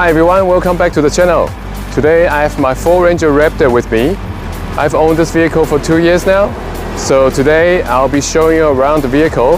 Hi everyone, welcome back to the channel. Today I have my Ford Ranger Raptor with me. I've owned this vehicle for 2 years now. So today I'll be showing you around the vehicle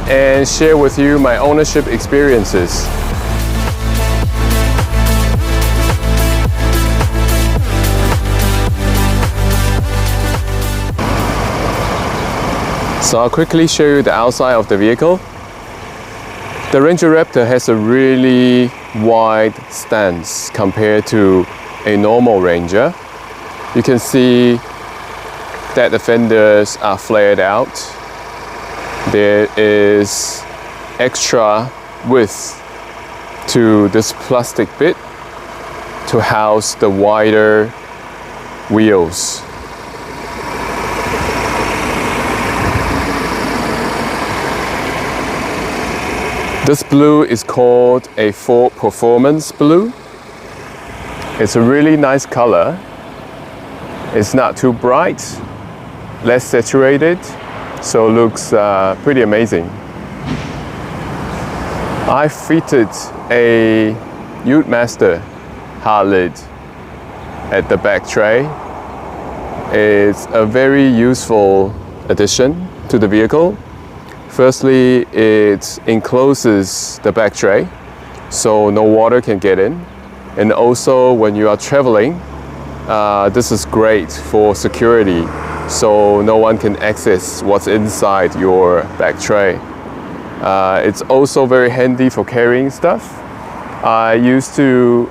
and share with you my ownership experiences. So I'll quickly show you the outside of the vehicle. The Ranger Raptor has a really wide stance compared to a normal Ranger. You can see that the fenders are flared out. There is extra width to this plastic bit to house the wider wheels. This blue is called a Ford Performance Blue. It's a really nice color. It's not too bright, less saturated, so it looks pretty amazing. I fitted a Youthmaster hard lid at the back tray. It's a very useful addition to the vehicle. Firstly, it encloses the back tray so no water can get in. And also when you are traveling, this is great for security so no one can access what's inside your back tray. It's also very handy for carrying stuff. I used to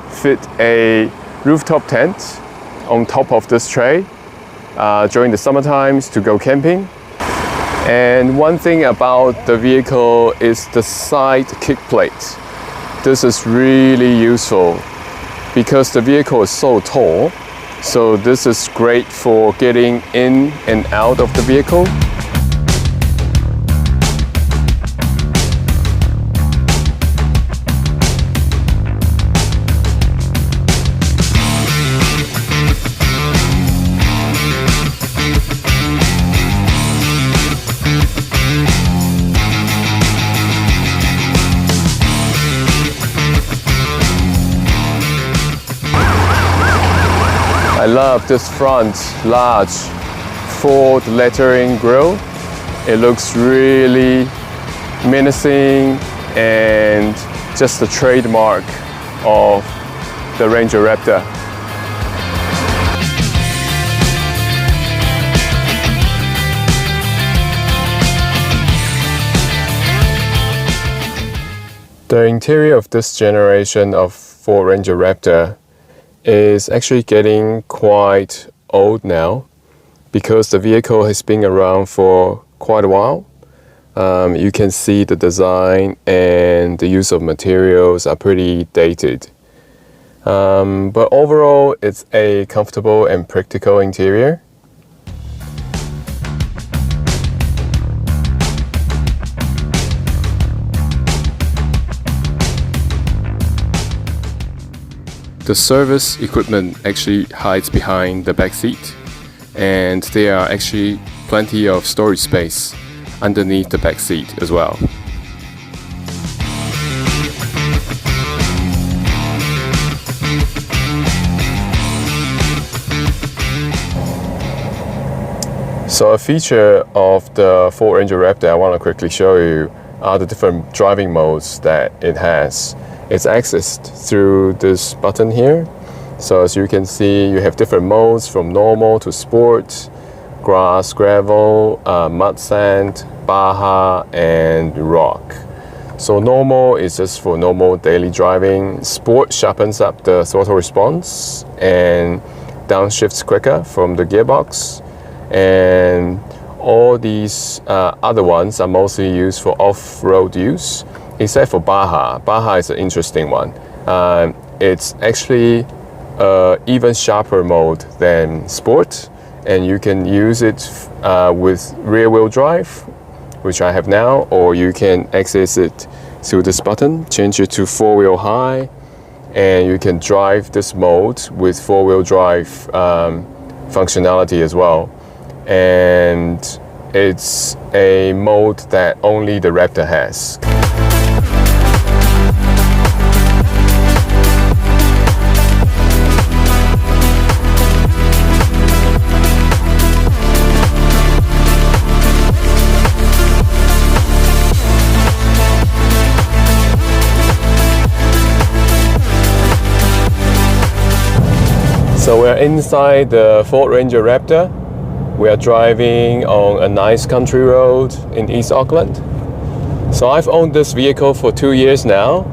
fit a rooftop tent on top of this tray during the summer times to go camping. And one thing about the vehicle is the side kick plate. This is really useful because the vehicle is so tall. So this is great for getting in and out of the vehicle. I love this front large Ford lettering grille. It looks really menacing and just the trademark of the Ranger Raptor. The interior of this generation of Ford Ranger Raptor is actually getting quite old now because the vehicle has been around for quite a while. You can see the design and the use of materials are pretty dated. But overall, it's a comfortable and practical interior. The service equipment actually hides behind the back seat, and there are actually plenty of storage space underneath the back seat as well. So a feature of the Ford Ranger Raptor I want to quickly show you are the different driving modes that it has. It's accessed through this button here. So as you can see, you have different modes from normal to sport, grass, gravel, mud, sand, Baja, and rock. So normal is just for normal daily driving. Sport sharpens up the throttle response and downshifts quicker from the gearbox. And all these other ones are mostly used for off-road use. Except for Baja. Baja is an interesting one. It's actually even sharper mode than Sport, and you can use it with rear-wheel drive, which I have now, or you can access it through this button, change it to four-wheel high, and you can drive this mode with four-wheel drive functionality as well. And it's a mode that only the Raptor has. So we're inside the Ford Ranger Raptor. We are driving on a nice country road in East Auckland. So I've owned this vehicle for 2 years now.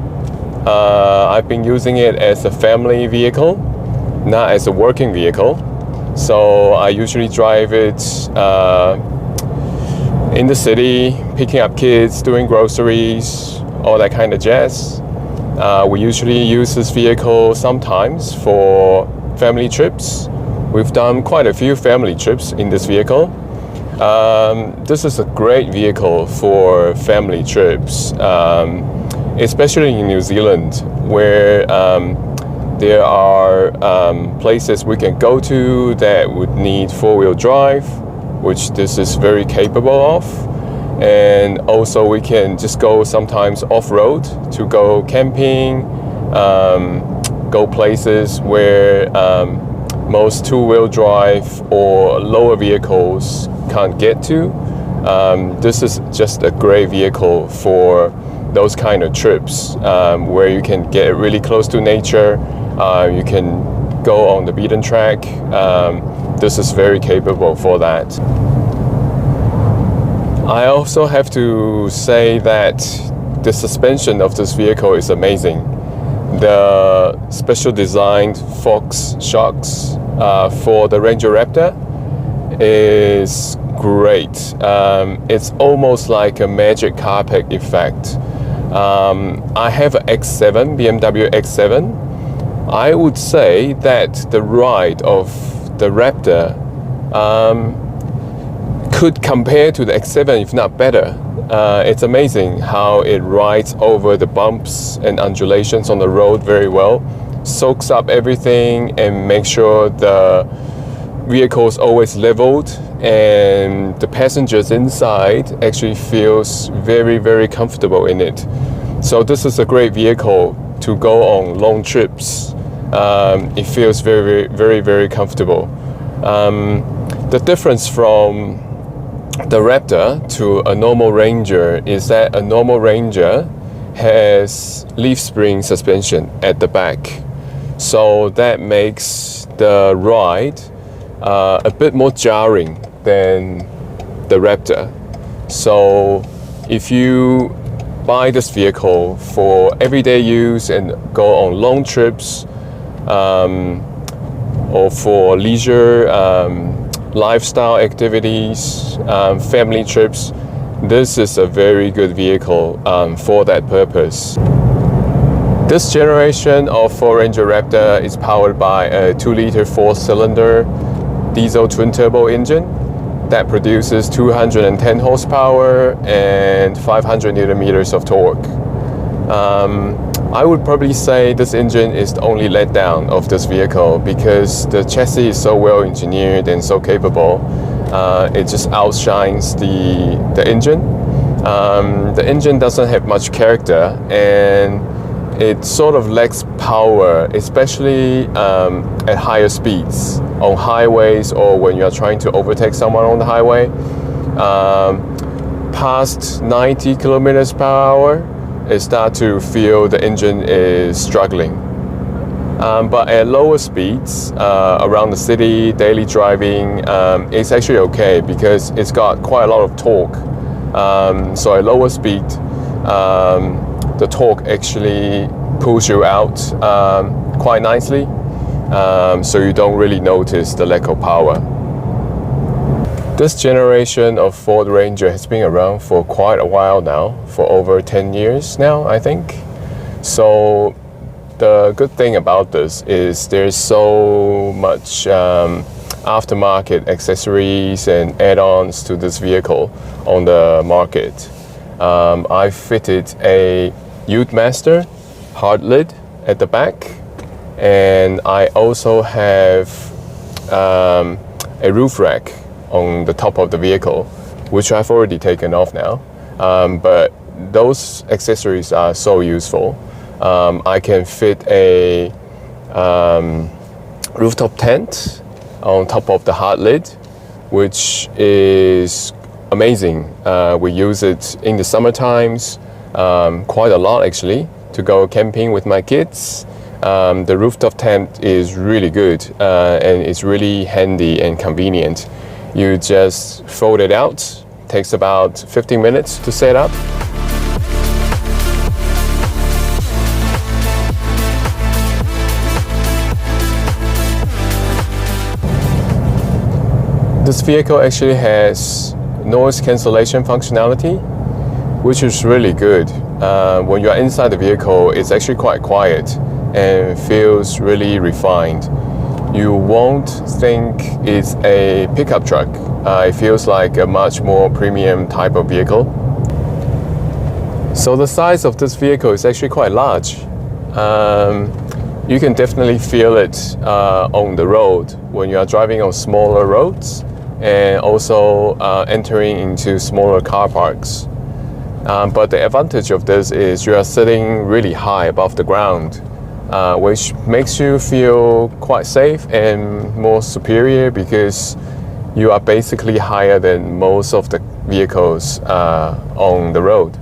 I've been using it as a family vehicle, not as a working vehicle. So I usually drive it in the city, picking up kids, doing groceries, all that kind of jazz. We usually use this vehicle sometimes for family trips. We've done quite a few family trips in this vehicle. This is a great vehicle for family trips, especially in New Zealand, where there are places we can go to that would need four-wheel drive, which this is very capable of. And also we can just go sometimes off-road to go camping, go places where most two-wheel drive or lower vehicles can't get to. This is just a great vehicle for those kind of trips where you can get really close to nature. You can go on the beaten track. This is very capable for that. I also have to say that the suspension of this vehicle is amazing. The special designed Fox shocks for the Ranger Raptor is great. It's almost like a magic carpet effect. I have an X7, BMW X7. I would say that the ride of the Raptor could compare to the X7, if not better. It's amazing how it rides over the bumps and undulations on the road very well, soaks up everything and makes sure the vehicle is always leveled, and the passengers inside actually feels very, very comfortable in it. So this is a great vehicle to go on long trips. It feels very, very, very comfortable. The difference from the Raptor to a normal Ranger is that a normal Ranger has leaf spring suspension at the back, so that makes the ride a bit more jarring than the Raptor. So if you buy this vehicle for everyday use and go on long trips or for leisure lifestyle activities, family trips, this is a very good vehicle for that purpose. This generation of Ford Ranger Raptor is powered by a 2-liter 4-cylinder diesel twin-turbo engine that produces 210 horsepower and 500 newton meters of torque. I would probably say this engine is the only letdown of this vehicle because the chassis is so well engineered and so capable. It just outshines the engine. The engine doesn't have much character and it sort of lacks power, especially at higher speeds on highways or when you're trying to overtake someone on the highway. Past 90 kilometers per hour, it starts to feel the engine is struggling. But at lower speeds, around the city, daily driving, it's actually okay because it's got quite a lot of torque. So at lower speed, the torque actually pulls you out quite nicely, so you don't really notice the lack of power. This generation of Ford Ranger has been around for quite a while now, for over 10 years now, I think. So the good thing about this is there's so much aftermarket accessories and add-ons to this vehicle on the market. I fitted a Youthmaster hard lid at the back, and I also have a roof rack on the top of the vehicle, which I've already taken off now. But those accessories are so useful. I can fit a rooftop tent on top of the hard lid, which is amazing. We use it in the summer times quite a lot actually, to go camping with my kids. The rooftop tent is really good and it's really handy and convenient. You just fold it out, takes about 15 minutes to set up. This vehicle actually has noise cancellation functionality, which is really good. When you are inside the vehicle, it's actually quite quiet and feels really refined. You won't think it's a pickup truck. It feels like a much more premium type of vehicle. So the size of this vehicle is actually quite large. You can definitely feel it on the road when you are driving on smaller roads and also entering into smaller car parks. But the advantage of this is you are sitting really high above the ground, which makes you feel quite safe and more superior because you are basically higher than most of the vehicles on the road.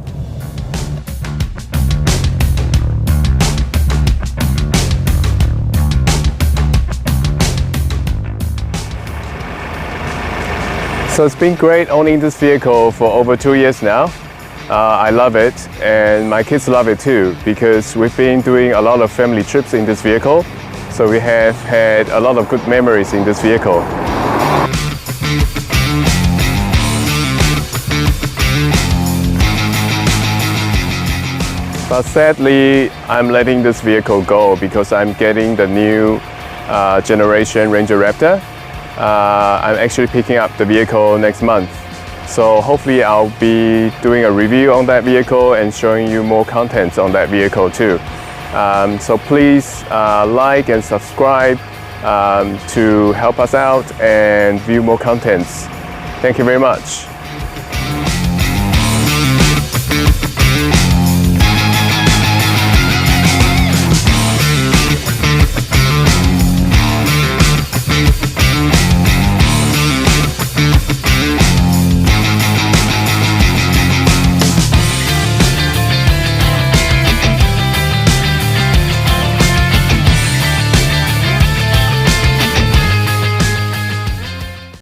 So it's been great owning this vehicle for over 2 years now. I love it and my kids love it too because we've been doing a lot of family trips in this vehicle. So we have had a lot of good memories in this vehicle. But sadly, I'm letting this vehicle go because I'm getting the new generation Ranger Raptor. I'm actually picking up the vehicle next month. So hopefully I'll be doing a review on that vehicle and showing you more contents on that vehicle too. So please like and subscribe to help us out and view more contents. Thank you very much.